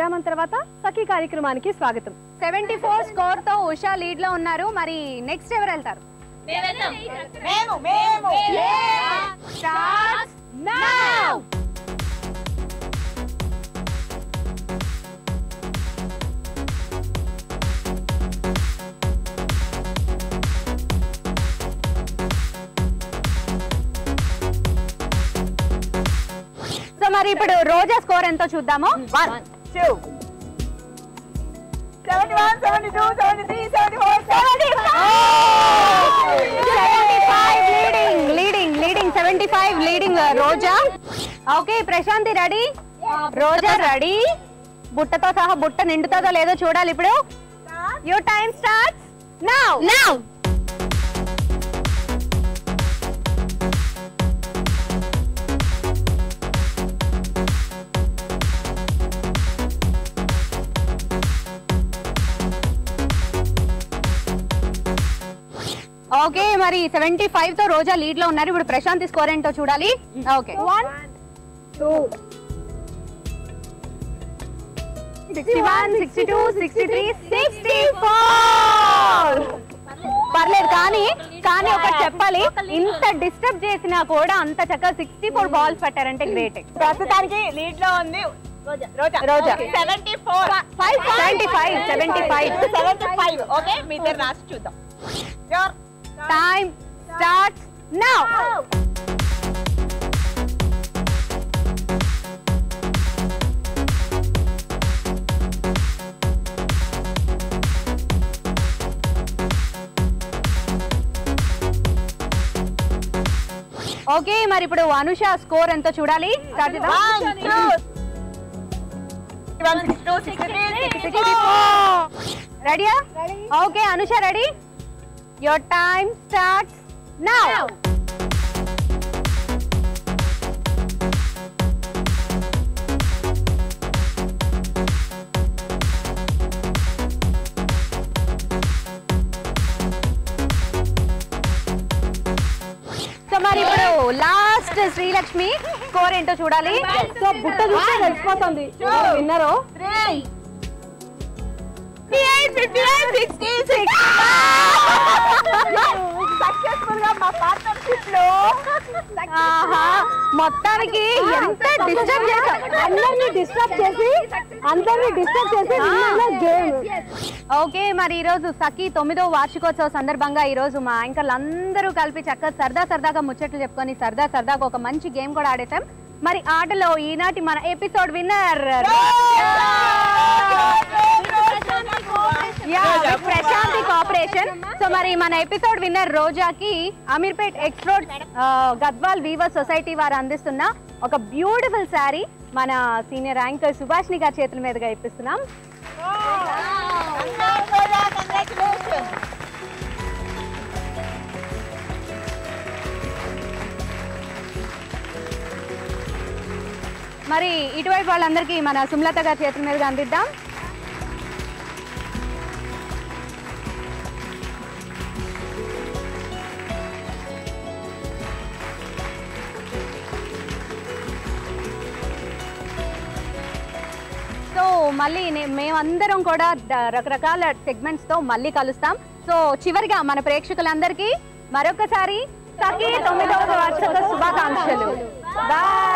విరామం తర్వాత సఖీ కార్యక్రమానికి స్వాగతం. 74 స్కోర్ తో ఉషా లీడ్ లో ఉన్నారు. మరి నెక్స్ట్ ఎవరు వెళ్తారు? Start now. సో మరి ఇప్పుడు రోజా స్కోర్ ఎంతో చూద్దాము. 1 2 71 72 73 74 leading 75 leading Roja. Okay Prashanti ready? Roja ready? బుట్టతో సహా బుట్ట నిండుతుందో లేదో చూడాలి ఇప్పుడు. Your time starts now. Okay మరి 75 తో రోజా లీడ్ లో ఉన్నారు. ఇప్పుడు ప్రశాంతి స్కోర్ ఏంటో చూడాలి. ఓకే 1 2 61 62 63 64. పర్లేదు కానీ ఒకటి చెప్పాలి, ఇంత డిస్టర్బ్ చేసినా కూడా అంత చక్కగా 64 బాల్స్ పట్టారంటే గ్రేట్. ప్రస్తుతానికి లీడ్ లో ఉంది రోజా 75 ఓకే మీ ఇద్దరు రాసి చూద్దాం. Your time starts now. Okay మరి ఇప్పుడు అనుష స్కోర్ ఎంతో చూడాలి. రెడీయా? Okay Anusha ready? Your time starts now. So మరి ఇప్పుడు లాస్ట్ శ్రీలక్ష్మి స్కోర్ ఏంటో చూడాలి. సో బుట్ట చూస్తే తెలిసిపోతుంది విన్నరు. 58 సక్సెస్ఫుల్ గా మా పార్ట్నర్షిప్ లో మొత్తానికి ఎంత డిస్టర్బ్ చేశాం, అందరినీ డిస్టర్బ్ చేసి గేమ్. ఓకే మరి ఈ రోజు సఖీ 9వ వార్షికోత్సవ సందర్భంగా ఈ రోజు మా యాంకర్లు అందరూ కలిపి చక్కగా సరదాగా ముచ్చట్లు చెప్పుకొని సరదాగా ఒక మంచి గేమ్ కూడా ఆడేసాం. మరి ఆటలో ఈనాటి మన episode winner Prashanti cooperation. So మరి మన ఎపిసోడ్ విన్నర్ రోజాకి అమీర్పేట్ ఎక్స్ప్రోడ్ గద్వాల్ వీవర్ సొసైటీ వారు అందిస్తున్న ఒక బ్యూటిఫుల్ శారీ మన సీనియర్ యాంకర్ సుభాష్ని గారి చేతుల మీదుగా ఇప్పిస్తున్నాం. మరి ఇటువైపు వాళ్ళందరికీ మన సుమలత గారి చేతుల మీదుగా అందిద్దాం. సో మళ్ళీ మేమందరం కూడా రకరకాల సెగ్మెంట్స్ తో మళ్ళీ కలుస్తాం. సో చివరిగా మన ప్రేక్షకులందరికీ మరొకసారి సఖీ 9వ వార్షిక శుభాకాంక్షలు. బాయ్.